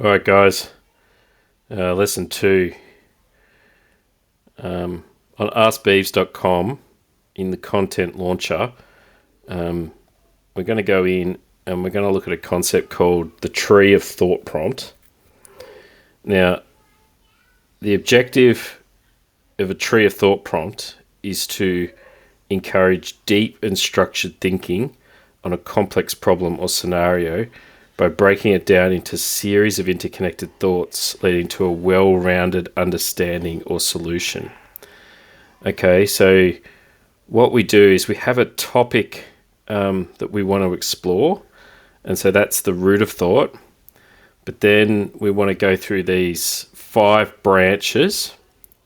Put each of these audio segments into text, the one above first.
All right, guys. Lesson 2. On askbeeves.com, in the content launcher, we're going to go in and we're going to look at a concept called the tree of thought prompt. Now, the objective of a tree of thought prompt is to encourage deep and structured thinking on a complex problem or scenario by breaking it down into a series of interconnected thoughts leading to a well-rounded understanding or solution. Okay, so what we do is we have a topic that we want to explore, and so that's the root of thought. But then we want to go through these 5 branches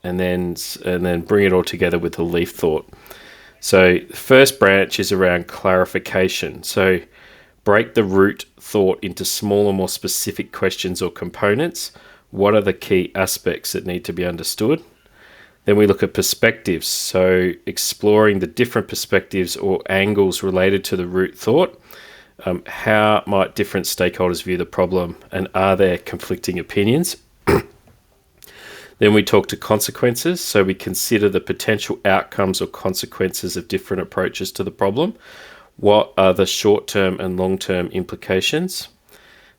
and then bring it all together with the leaf thought. So the first branch is around clarification. So break the root thought into smaller, more specific questions or components. What are the key aspects that need to be understood? Then we look at perspectives. So exploring the different perspectives or angles related to the root thought. How might different stakeholders view the problem, and are there conflicting opinions? Then we talk to consequences. So we consider the potential outcomes or consequences of different approaches to the problem. What are the short-term and long-term implications?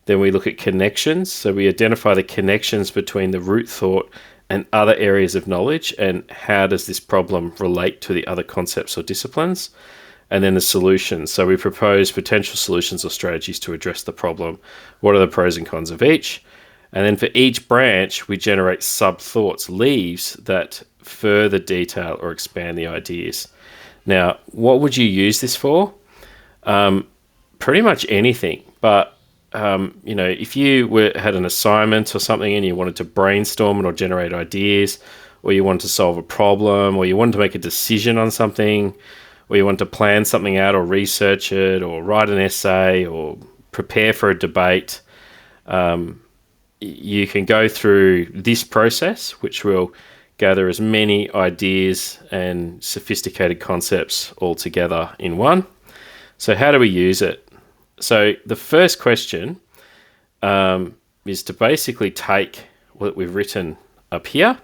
Then we look at connections. So we identify the connections between the root thought and other areas of knowledge, and how does this problem relate to the other concepts or disciplines? And then the solutions. So we propose potential solutions or strategies to address the problem. What are the pros and cons of each? And then for each branch, we generate sub-thoughts, leaves that further detail or expand the ideas. Now, what would you use this for? Pretty much anything. But, if you had an assignment or something and you wanted to brainstorm it or generate ideas, or you wanted to solve a problem, or you wanted to make a decision on something, or you want to plan something out or research it or write an essay or prepare for a debate, you can go through this process, which will gather as many ideas and sophisticated concepts all together in one. So how do we use it? So the first question is to basically take what we've written up here,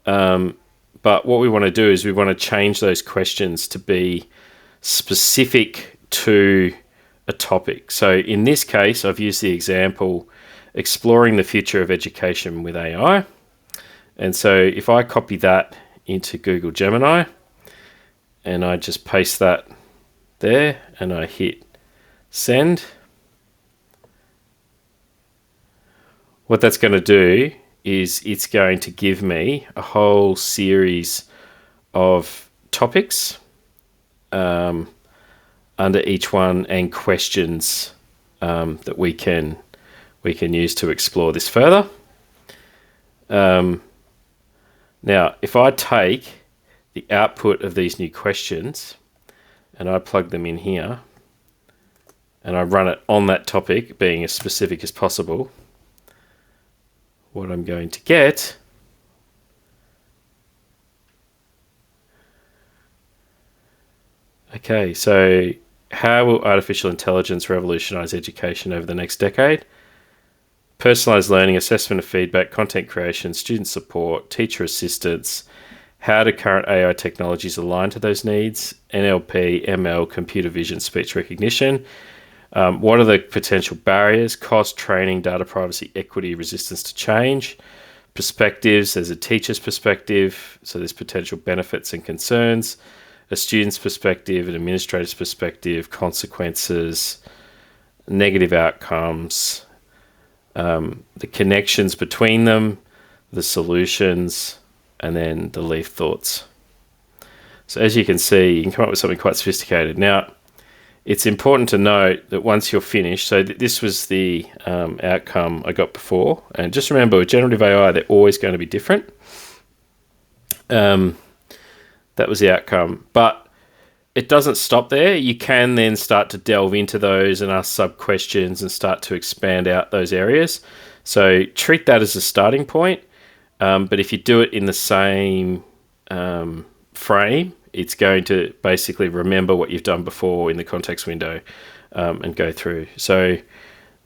but what we want to do is we want to change those questions to be specific to a topic. So in this case, I've used the example, exploring the future of education with AI. And so if I copy that into Google Gemini and I just paste that there and I hit send, what that's going to do is it's going to give me a whole series of topics under each one, and questions that we can use to explore this further. Now, if I take the output of these new questions and I plug them in here and I run it on that topic, being as specific as possible, what I'm going to get so how will artificial intelligence revolutionize education over the next decade? Personalized learning, assessment of feedback, content creation, student support, teacher assistance. How do current AI technologies align to those needs? NLP, ML, computer vision, speech recognition. What are the potential barriers? Cost, training, data privacy, equity, resistance to change. Perspectives, there's a teacher's perspective, so there's potential benefits and concerns. A student's perspective, an administrator's perspective, consequences, negative outcomes, the connections between them, the solutions, and then the leaf thoughts. So as you can see, you can come up with something quite sophisticated. Now, it's important to note that once you're finished, so this was the outcome I got before, and just remember, with generative AI, they're always going to be different. That was the outcome, but it doesn't stop there. You can then start to delve into those and ask sub-questions and start to expand out those areas. So treat that as a starting point, but if you do it in the same frame, it's going to basically remember what you've done before in the context window and go through. So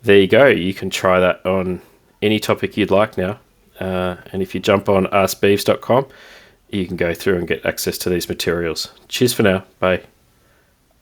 there you go. You can try that on any topic you'd like now. And if you jump on askbeeves.com, you can go through and get access to these materials. Cheers for now. Bye.